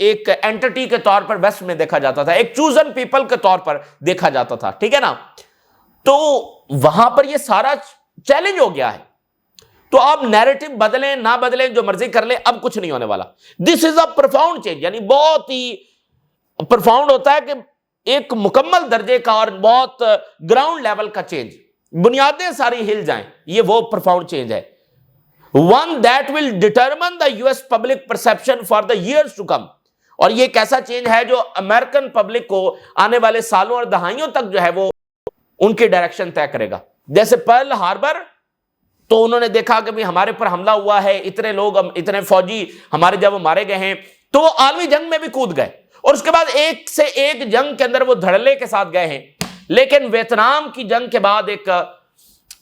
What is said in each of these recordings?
ایک اینٹی کے طور پر ویسٹ میں دیکھا جاتا تھا, ایک چوزن پیپل کے طور پر دیکھا جاتا تھا, ٹھیک ہے نا. تو وہاں پر یہ سارا چیلنج ہو گیا ہے. تو آپ نیریٹو بدلیں نہ بدلیں, جو مرضی کر لیں, اب کچھ نہیں ہونے والا. دس از اے پروفاؤنڈ چینج, یعنی بہت ہی پروفاؤنڈ ہوتا ہے کہ ایک مکمل درجے کا اور بہت گراؤنڈ لیول کا چینج, بنیادیں ساری ہل جائیں, یہ وہ پروفاؤنڈ چینج ہے. One that will determine the US public perception for the years to come. اور یہ ایک ایسا چینج ہے جو امریکن پبلک کو آنے والے سالوں اور دہائیوں تک جو ہے وہ ان کی ڈائریکشن طے کرے گا. جیسے پرل ہاربر, تو انہوں نے دیکھا کہ ہمارے پر حملہ ہوا ہے, اتنے لوگ, اتنے فوجی ہمارے جب وہ مارے گئے ہیں, تو وہ عالمی جنگ میں بھی کود گئے, اور اس کے بعد ایک سے ایک جنگ کے اندر وہ دھڑلے کے ساتھ گئے ہیں. لیکن ویتنام کی جنگ کے بعد ایک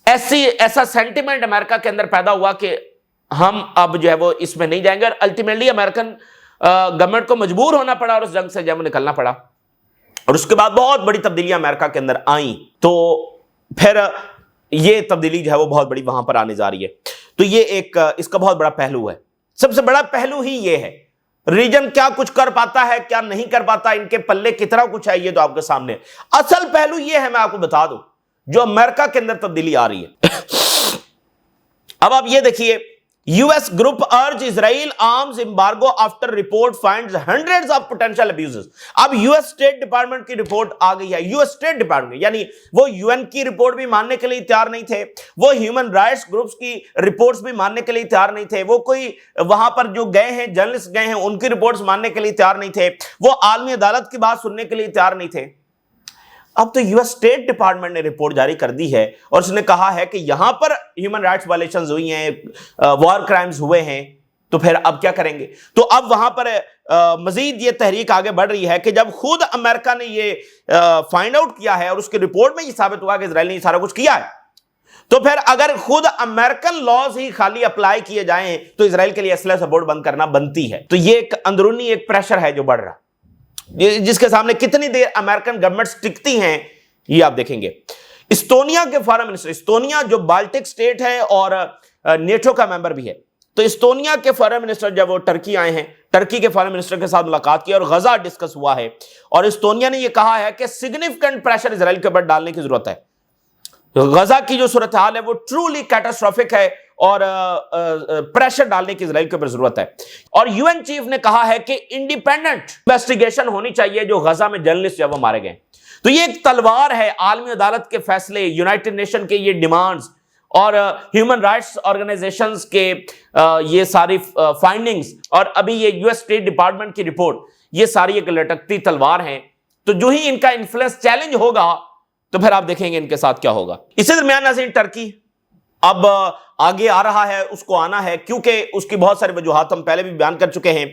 ایسا سینٹیمنٹ امریکہ کے اندر پیدا ہوا کہ ہم اب جو ہے وہ اس میں نہیں جائیں گے, اور الٹیمیٹلی امریکن گورنمنٹ کو مجبور ہونا پڑا اور اس جنگ سے جب نکلنا پڑا. اور اس کے بعد بہت بڑی تبدیلیاں امریکہ کے اندر آئیں. تو پھر یہ تبدیلی جو ہے وہ بہت بڑی وہاں پر آنے جا رہی ہے. تو یہ ایک اس کا بہت بڑا پہلو ہے. سب سے بڑا پہلو ہی یہ ہے, ریجن کیا کچھ کر پاتا ہے, کیا نہیں کر پاتا, ان کے پلے کتنا کچھ ہے, یہ تو آپ کے سامنے. اصل پہلو یہ ہے, میں آپ کو بتا دوں, جو امریکہ کے اندر تبدیلی آ رہی ہے. اب آپ یہ دیکھیے, US group urge Israel arms embargo after report finds hundreds of potential abuses. اب US State Department کی رپورٹ آ گئی ہے. US State Department یعنی وہ UN کی رپورٹ بھی ماننے کے لیے تیار نہیں تھے, وہ ہیومن رائٹس گروپس کی رپورٹس بھی ماننے کے لیے تیار نہیں تھے, وہ کوئی وہاں پر جو گئے ہیں جرنلسٹ گئے ہیں ان کی رپورٹس ماننے کے لیے تیار نہیں تھے, وہ عالمی عدالت کی بات سننے کے لیے تیار نہیں تھے. اب تو US اسٹیٹ ڈپارٹمنٹ نے رپورٹ جاری کر دی ہے, اور اس نے کہا ہے کہ یہاں پر ہیومن رائٹس وائلیشنز ہوئی ہیں, وار کرائمز ہوئے ہیں, تو پھر اب کیا کریں گے. تو اب وہاں پر مزید یہ تحریک آگے بڑھ رہی ہے کہ جب خود امریکہ نے یہ فائنڈ آؤٹ کیا ہے اور اس کی رپورٹ میں یہ ثابت ہوا کہ اسرائیل نے یہ سارا کچھ کیا ہے, تو پھر اگر خود امریکن لاز ہی خالی اپلائی کیے جائیں تو اسرائیل کے لیے اسلحہ سپورٹ بند کرنا بنتی ہے. تو یہ ایک اندرونی ایک پریشر ہے جو بڑھ رہا, جس کے سامنے کتنی دیر امریکن گورنمنٹس ٹکتی ہیں یہ آپ دیکھیں گے. استونیا کے فارن منسٹر, استونیا جو بالٹک سٹیٹ ہے اور نیٹو کا ممبر بھی ہے, تو استونیا کے فارن منسٹر جب وہ ٹرکی آئے ہیں, ٹرکی کے فارن منسٹر کے ساتھ ملاقات کی اور غزہ ڈسکس ہوا ہے, اور استونیا نے یہ کہا ہے کہ سگنیفیکنٹ پریشر اسرائیل کے اوپر ڈالنے کی ضرورت ہے. غزہ کی جو صورتحال ہے وہ ٹرولی کیٹاسٹرافک ہے, اور پریشر ڈالنے کی اسرائیل کے اوپر ضرورت ہے. اور UN چیف نے کہا ہے کہ انڈیپینڈنٹ انویسٹیگیشن ہونی چاہیے جو غزہ میں جرنلسٹ جب وہ مارے گئے. تو یہ ایک تلوار ہے, عالمی عدالت کے فیصلے, یونائٹڈ نیشن کے یہ ڈیمانڈز, اور ہیومن رائٹس آرگنائزیشنز کے یہ ساری فائنڈنگز, اور ابھی یہ US اسٹیٹ ڈپارٹمنٹ کی رپورٹ, یہ ساری ایک لٹکتی تلوار ہیں. تو جو ہی ان کا انفلوئنس چیلنج ہوگا تو پھر آپ دیکھیں گے ان کے ساتھ کیا ہوگا. اسی درمیان ناظرین, ٹرکی اب آگے آ رہا ہے, اس کو آنا ہے, کیونکہ اس کی بہت ساری وجوہات ہم پہلے بھی بیان کر چکے ہیں.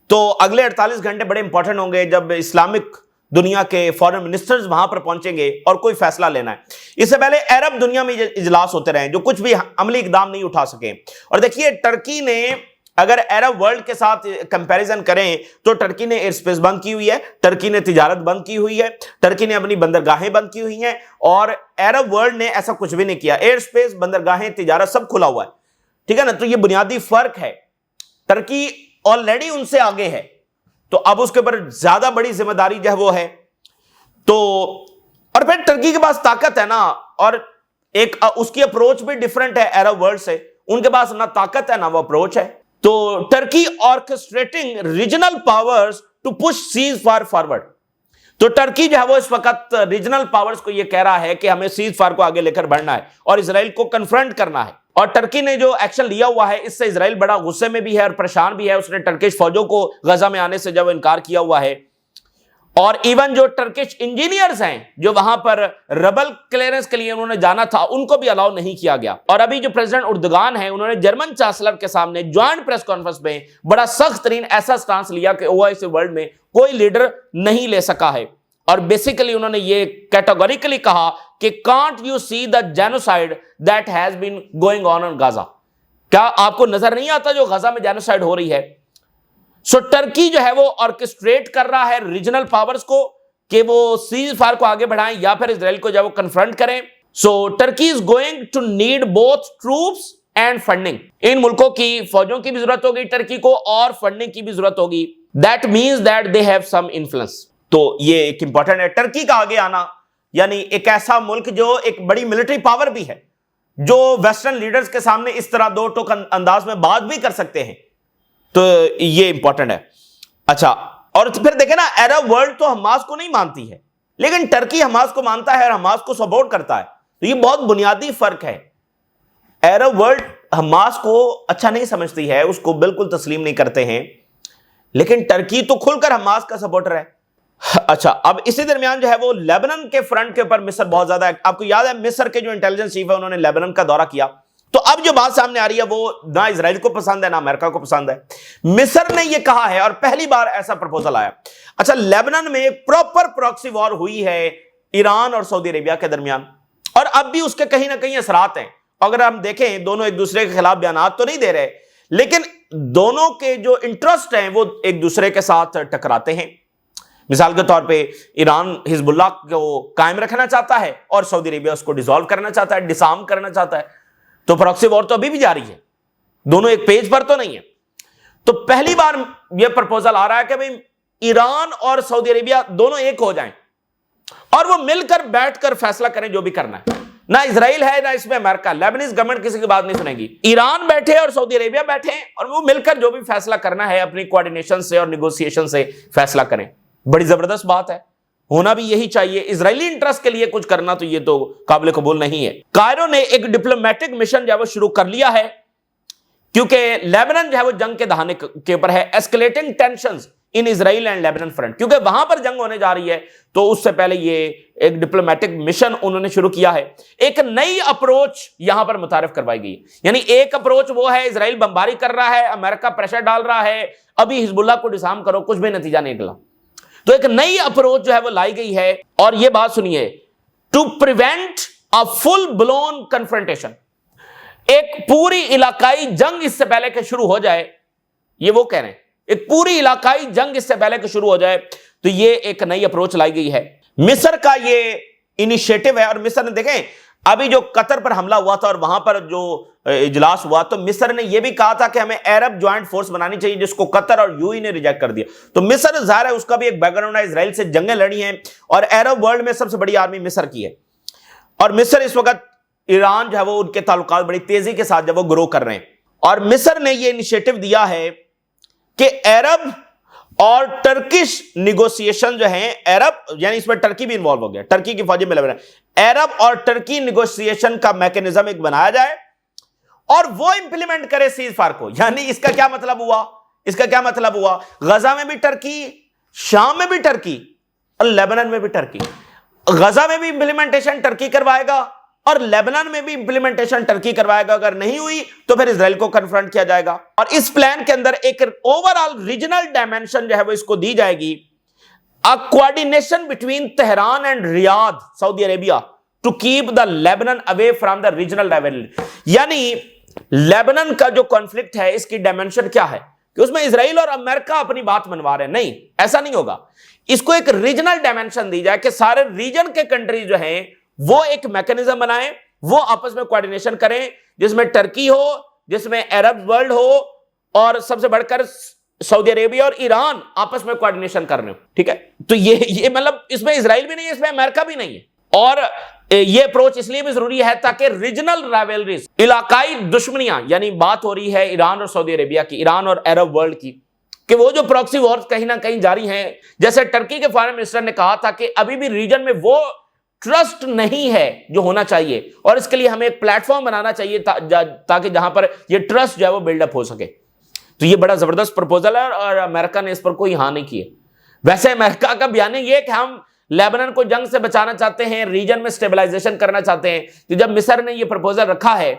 تو اگلے 48 گھنٹے بڑے امپورٹنٹ ہوں گے جب اسلامک دنیا کے فارن منسٹرز وہاں پر پہنچیں گے اور کوئی فیصلہ لینا ہے. اس سے پہلے عرب دنیا میں اجلاس ہوتے رہے جو کچھ بھی عملی اقدام نہیں اٹھا سکے. اور دیکھیے, ٹرکی نے اگر عرب ورلڈ کے ساتھ کمپیریزن کریں تو ٹرکی نے ایئر سپیس بند کی ہوئی ہے, ٹرکی نے تجارت بند کی ہوئی ہے, ٹرکی نے اپنی بندرگاہیں بند کی ہوئی ہیں, اور عرب ورلڈ نے ایسا کچھ بھی نہیں کیا. ایئر سپیس, بندرگاہیں, تجارت سب کھلا ہوا ہے, ٹھیک ہے نا. تو یہ بنیادی فرق ہے. ٹرکی آلریڈی ان سے آگے ہے, تو اب اس کے اوپر زیادہ بڑی ذمہ داری جو ہے وہ ہے. تو اور پھر ٹرکی کے پاس طاقت ہے نا, اور ایک اس کی اپروچ بھی ڈیفرنٹ ہے عرب ورلڈ سے. ان کے پاس نہ طاقت ہے نہ وہ اپروچ ہے. تو Turkey orchestrating regional powers to push ceasefire forward. تو ٹرکی جو ہے وہ اس وقت ریجنل پاورز کو یہ کہہ رہا ہے کہ ہمیں سیز فار کو آگے لے کر بڑھنا ہے اور اسرائیل کو کنفرنٹ کرنا ہے. اور ٹرکی نے جو ایکشن لیا ہوا ہے اس سے اسرائیل بڑا غصے میں بھی ہے اور پریشان بھی ہے. اس نے ٹرکش فوجوں کو غزہ میں آنے سے جب انکار کیا ہوا ہے, اور ایون جو ٹرکش انجینئرز ہیں جو وہاں پر ربل کلیئرنس کے لیے انہوں نے جانا تھا ان کو بھی الاؤ نہیں کیا گیا. اور ابھی جو پریزیڈنٹ اردگان ہیں انہوں نے جرمن چانسلر کے سامنے جوائنٹ پریس کانفرنس میں بڑا سخت ترین ایسا سٹانس لیا کہ OIC ورلڈ میں کوئی لیڈر نہیں لے سکا ہے. اور بیسیکلی انہوں نے یہ کیٹیگوریکلی کہا کہ can't you see the genocide that has been going on Gaza. کیا آپ کو نظر نہیں آتا جو غزہ میں جینوسائیڈ ہو رہی ہے؟ سو ٹرکی جو ہے وہ آرکسٹریٹ کر رہا ہے ریجنل پاورز کو کہ وہ سیز فائر کو آگے بڑھائیں یا پھر اسرائیل کو جب وہ کنفرنٹ کریں. So Turkey is going to need both troops and funding. ان ملکوں کی فوجوں کی بھی ضرورت ہوگی ٹرکی کو, اور فنڈنگ کی بھی ضرورت ہوگی. That means that they have some influence. تو یہ ایک امپورٹنٹ ہے. ٹرکی کا آگے آنا یعنی ایک ایسا ملک جو ایک بڑی ملٹری پاور بھی ہے, جو ویسٹرن لیڈرز کے سامنے اس طرح دو ٹوک انداز میں بات بھی کر سکتے ہیں, تو یہ امپورٹنٹ ہے. اچھا, اور پھر دیکھیں نا, عرب ورلڈ تو حماس کو نہیں مانتی ہے, لیکن ٹرکی حماس کو مانتا ہے اور حماس کو سپورٹ کرتا ہے. تو یہ بہت بنیادی فرق ہے. عرب ورلڈ حماس کو اچھا نہیں سمجھتی ہے, اس کو بالکل تسلیم نہیں کرتے ہیں, لیکن ٹرکی تو کھل کر حماس کا سپورٹر ہے. اچھا, اب اسی درمیان جو ہے وہ لیبنن کے فرنٹ کے اوپر مصر بہت زیادہ ہے. آپ کو یاد ہے مصر کے جو انٹیلیجنس چیف ہے انہوں نے لیبنن کا دورہ کیا. تو اب جو بات سامنے آ رہی ہے وہ نہ اسرائیل کو پسند ہے نہ امریکہ کو پسند ہے. مصر نے یہ کہا ہے اور پہلی بار ایسا پرپوزل آیا. اچھا, لیبنن میں ایک پراپر پراکسی وار ہوئی ہے ایران اور سعودی عربیہ کے درمیان, اور اب بھی اس کے کہیں نہ کہیں اثرات ہیں. اگر ہم دیکھیں دونوں ایک دوسرے کے خلاف بیانات تو نہیں دے رہے, لیکن دونوں کے جو انٹرسٹ ہیں وہ ایک دوسرے کے ساتھ ٹکراتے ہیں. مثال کے طور پہ ایران حزب اللہ کو قائم رکھنا چاہتا ہے اور سعودی عربیہ اس کو ڈیزالو کرنا چاہتا ہے, ڈسارم کرنا چاہتا ہے. تو پراکسی وار تو ابھی بھی جاری ہے, دونوں ایک پیج پر تو نہیں ہے. تو پہلی بار یہ پرپوزل آ رہا ہے کہ بھئی ایران اور سعودی عربیہ دونوں ایک ہو جائیں اور وہ مل کر بیٹھ کر فیصلہ کریں جو بھی کرنا ہے. نہ اسرائیل ہے نہ اس میں امریکہ, لیبنیز گورنمنٹ کسی کی بات نہیں سنے گی. ایران بیٹھے اور سعودی عربیہ بیٹھے اور وہ مل کر جو بھی فیصلہ کرنا ہے اپنی کوارڈینیشن سے اور نیگوسیشن سے فیصلہ کریں. بڑی زبردست بات ہے, ہونا بھی یہی چاہیے. اسرائیلی انٹرسٹ کے لیے کچھ کرنا تو یہ تو قابل قبول نہیں ہے. کائرو نے ایک ڈپلومیٹک مشن جو ہے وہ شروع کر لیا ہے, کیونکہ لیبنن جو ہے وہ جنگ کے دہانے کے اوپر ہے. Escalating tensions in Israel and Lebanon front, کیونکہ وہاں پر جنگ ہونے جا رہی ہے, تو اس سے پہلے یہ ایک ڈپلومیٹک مشن انہوں نے شروع کیا ہے. ایک نئی اپروچ یہاں پر متعارف کروائی گئی. یعنی ایک اپروچ وہ ہے اسرائیل بمباری کر رہا ہے, امریکہ پریشر ڈال رہا ہے, ابھی حزب اللہ کو ڈسارم کرو, کچھ بھی نتیجہ نہیں نکلا. تو ایک نئی اپروچ جو ہے وہ لائی گئی ہے, اور یہ بات سنیے, to prevent a full blown confrontation, ایک پوری علاقائی جنگ اس سے پہلے کہ شروع ہو جائے, یہ وہ کہہ رہے ہیں ایک پوری علاقائی جنگ اس سے پہلے کہ شروع ہو جائے, تو یہ ایک نئی اپروچ لائی گئی ہے. مصر کا یہ انیشیٹو ہے, اور مصر نے دیکھیں ابھی جو قطر پر حملہ ہوا تھا اور وہاں پر جو اجلاس ہوا, تو مصر نے یہ بھی کہا تھا کہ ہمیں عرب جوائنٹ فورس بنانی چاہیے, جس کو قطر اور یو ای نے ریجیکٹ کر دیا. تو مصر ظاہر ہے اس کا بھی ایک بیک گراؤنڈ ہے, اسرائیل سے جنگیں لڑی ہیں, اور عرب ورلڈ میں سب سے بڑی آرمی مصر کی ہے. اور مصر اس وقت ایران جو ہے وہ ان کے تعلقات بڑی تیزی کے ساتھ جب وہ گرو کر رہے ہیں. اور مصر نے یہ انیشیٹو دیا ہے کہ عرب اور ٹرکش نیگوسیشن جو ہیں, عرب یعنی اس میں ٹرکی بھی انوالو ہو گیا, ٹرکی کی فوجی مل رہے ہیں, عرب اور ٹرکی نیگوسیشن کا میکینزم ایک بنایا جائے اور وہ امپلیمنٹ کرے سیز فائر کو. یعنی اس کا کیا مطلب ہوا, اس کا کیا مطلب ہوا, غزہ میں بھی ٹرکی, شام میں بھی ٹرکی اور لیبنن میں بھی ٹرکی. غزہ میں بھی امپلیمنٹیشن ٹرکی کروائے گا اور لیبنن میں بھی امپلیمنٹیشن ٹرکی کروائے گا. اگر نہیں ہوئی تو پھر اسرائیل کو کنفرنٹ کیا جائے گا. اور اس پلان کے اندر ایک اوورآل ریجنل ڈائمنشن جو ہے وہ اس کو دی جائے گی, coordination between Tehran and Riyadh Saudi Arabia to keep the Lebanon away from the regional divergence. یعنی لیبنن کا جو کانفلکٹ ہے اس کی ڈائمنشن کیا ہے کہ اس میں اسرائیل اور امریکہ اپنی بات منوا رہے ہیں, نہیں, ایسا نہیں ہوگا. اس کو ایک ریجنل ڈائمنشن دی جائے کہ سارے ریجن کے کنٹریز جو ہیں وہ ایک میکینزم بنائیں, وہ آپس میں کوارڈینیشن کریں, جس میں ٹرکی ہو, جس میں عرب ورلڈ ہو, اور سب سے بڑھ کر سعودی عربیہ اور ایران آپس میں کوارڈینیشن کر رہے ہو. ٹھیک ہے, تو یہ مطلب اس میں اسرائیل بھی نہیں ہے, اس میں امریکہ بھی نہیں ہے. اور یہ اپروچ اس لیے بھی ضروری ہے تاکہ ریجنل رائیولریز, علاقائی دشمنیاں, یعنی بات ہو رہی ہے ایران اور سعودی عربیہ کی, ایران اور عرب ورلڈ کی, کہ وہ جو پراکسی وارز کہیں نہ کہیں جاری ہیں, جیسے ٹرکی کے فارن منسٹر نے کہا تھا کہ ابھی بھی ریجن میں وہ ٹرسٹ نہیں ہے جو ہونا چاہیے, اور اس کے لیے ہمیں ایک پلیٹ فارم بنانا چاہیے تاکہ جہاں پر یہ ٹرسٹ جو ہے وہ بلڈ اپ ہو سکے. تو یہ بڑا زبردست پروپوزل ہے اور امریکہ نے اس پر کوئی ہاں نہیں کی ہے. ویسے امریکہ کا بیان یہ کہ ہم لیبنن کو جنگ سے بچانا چاہتے ہیں, ریجن میں سٹیبلائزیشن کرنا چاہتے ہیں. تو جب مصر نے یہ پروپوزل رکھا ہے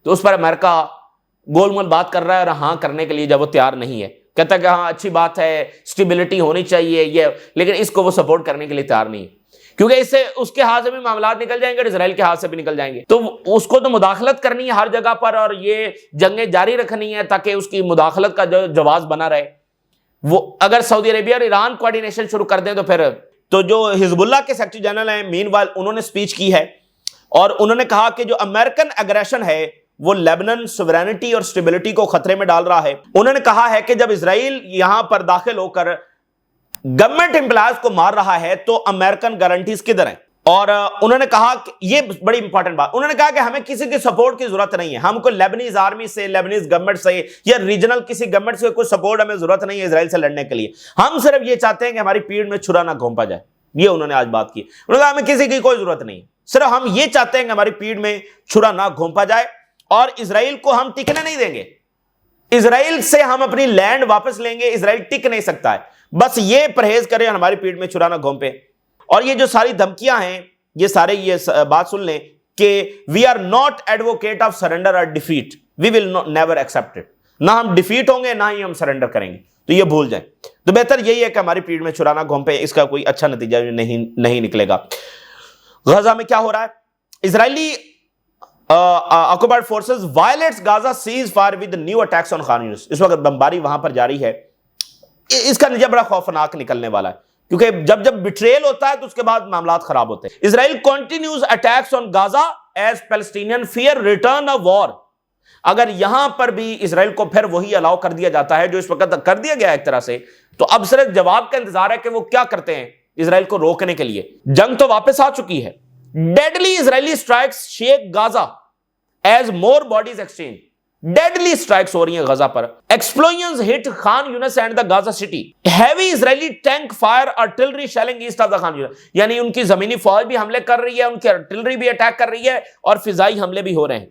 تو اس پر امریکہ گول مول بات کر رہا ہے اور ہاں کرنے کے لیے جب وہ تیار نہیں ہے, کہتا ہے کہ ہاں اچھی بات ہے, سٹیبلٹی ہونی چاہیے یہ, لیکن اس کو وہ سپورٹ کرنے کے لیے تیار نہیں ہے, کیونکہ اس سے اس کے ہاتھ سے بھی معاملات نکل جائیں گے اور اسرائیل کے ہاتھ سے بھی نکل جائیں گے. تو اس کو تو مداخلت کرنی ہے ہر جگہ پر, اور یہ جنگیں جاری رکھنی ہے تاکہ اس کی مداخلت کا جو جواز بنا رہے. وہ اگر سعودی عربیہ اور ایران کوارڈینیشن شروع کر دیں تو پھر, تو جو حزب اللہ کے سیکرٹری جنرل ہیں مین وائل, انہوں نے سپیچ کی ہے اور انہوں نے کہا کہ جو امریکن اگریشن ہے وہ لیبنن سوورینٹی اور سٹیبلٹی کو خطرے میں ڈال رہا ہے. انہوں نے کہا ہے کہ جب اسرائیل یہاں پر داخل ہو کر گورنمنٹ امپلائز کو مار رہا ہے تو امریکن گارنٹیز کدھر ہیں؟ اور انہوں نے کہا کہ یہ بڑی امپورٹنٹ بات، انہوں نے کہا کہ ہمیں کسی کی سپورٹ کی ضرورت نہیں ہے، ہم کو لیبنیز آرمی سے، لیبنیز گورنمنٹ سے یا ریجنل کسی گورنمنٹ سے کوئی سپورٹ ہمیں ضرورت نہیں ہے اسرائیل سے لڑنے کے لیے، ہم صرف یہ چاہتے ہیں کہ ہماری پیٹھ میں چھرا نہ گھونپا جائے. یہ انہوں نے آج بات کی. انہوں نے کہا ہمیں کسی کی کوئی ضرورت نہیں ہے، صرف ہم یہ چاہتے ہیں کہ ہماری پیٹھ میں چھرا نہ گھونپا جائے اور اسرائیل کو ہم ٹکنے نہیں دیں گے. اسرائیل سے ہم اپنی لینڈ واپس لیں گے، اسرائیل ٹک نہیں سکتا ہے، بس یہ پرہیز کریں ہماری پیٹھ میں چھرا نہ گھونپے. اور یہ جو ساری دھمکیاں ہیں، یہ سارے یہ بات سن لیں کہ we are not advocate of surrender اور defeat, we will never accept it. نہ ہم ڈیفیٹ ہوں گے نہ ہی ہم سرنڈر کریں گے، تو یہ بھول جائیں. تو بہتر یہی ہے کہ ہماری پیٹھ میں چھرا نہ گھونپے، اس کا کوئی اچھا نتیجہ نہیں نکلے گا. غزہ میں کیا ہو رہا ہے؟ Israeli occupied forces violates Gaza ceasefire with new attacks on Khan Younis. اس وقت بمباری وہاں پر جاری ہے. اس کا نتیجہ بڑا خوفناک نکلنے والا ہے، کیونکہ جب بٹریل ہوتا ہے تو اس کے بعد معاملات خراب ہوتے ہیں. Israel continues attacks on Gaza as Palestinian fear return of war. اگر یہاں پر بھی اسرائیل کو پھر وہی الاؤ کر دیا جاتا ہے جو اس وقت کر دیا گیا ہے ایک طرح سے، تو اب صرف جواب کا انتظار ہے کہ وہ کیا کرتے ہیں اسرائیل کو روکنے کے لیے. جنگ تو واپس آ چکی ہے. Deadly Israeli strikes shake Gaza as more bodies exchange. Deadly strikes ہو رہی ہیں غزہ پر. Explosions hit Khan Younis and the Gaza city. Heavy Israeli tank fire artillery shelling east of the Khan Younis. یعنی ان کی زمینی فوج بھی حملے کر رہی ہے، ان کی آرٹلری بھی اٹیک کر رہی ہے اور فضائی حملے بھی ہو رہے ہیں.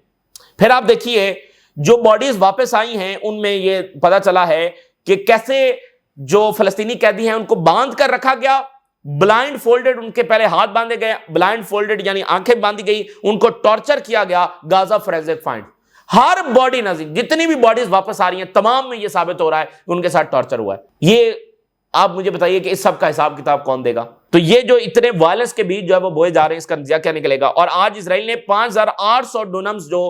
پھر آپ دیکھیے جو باڈیز واپس آئی ہیں ان میں یہ پتا چلا ہے کہ کیسے جو فلسطینی قیدی ہیں ان کو باندھ کر رکھا گیا، بلائنڈ فولڈڈ، ان کے پہلے ہاتھ باندھے گئے، بلائنڈ فولڈڈ یعنی آنکھیں باندھی گئی، ان کو ٹارچر کیا گیا. Gaza forensic find. ہر باڈی نظیر جتنی بھی باڈیز واپس آ رہی ہیں تمام میں یہ ثابت ہو رہا ہے کہ ان کے ساتھ ٹارچر ہوا ہے. یہ آپ مجھے بتائیے کہ اس سب کا حساب کتاب کون دے گا؟ تو یہ جو اتنے وائلنس کے بیچ جو ہے وہ بوئے جا رہے ہیں، اس کا نتیجہ کیا نکلے گا؟ اور آج اسرائیل نے 5800 ڈونمز جو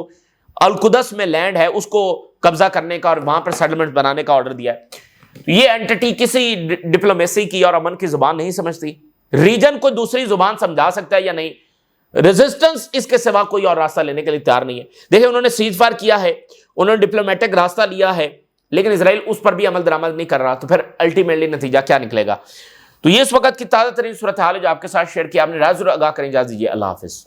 القدس میں لینڈ ہے اس کو قبضہ کرنے کا اور وہاں پر سیٹلمنٹ بنانے کا آرڈر دیا ہے. یہ اینٹی کسی ڈپلومیسی کی اور امن کی زبان نہیں سمجھتی. ریجن کو دوسری زبان سمجھا سکتا ہے یا نہیں؟ ریزسٹنس اس کے سوا کوئی اور راستہ لینے کے لیے تیار نہیں ہے. دیکھیں انہوں نے سیز فائر کیا ہے، انہوں نے ڈپلومیٹک راستہ لیا ہے، لیکن اسرائیل اس پر بھی عمل درآمد نہیں کر رہا. تو پھر الٹیمیٹلی نتیجہ کیا نکلے گا؟ تو یہ اس وقت کی تازہ ترین صورتحال ہے جو آپ کے ساتھ شیئر کیا. آپ نے رائے ضرور آگاہ کریں. اجازت دیجیے. اللہ حافظ.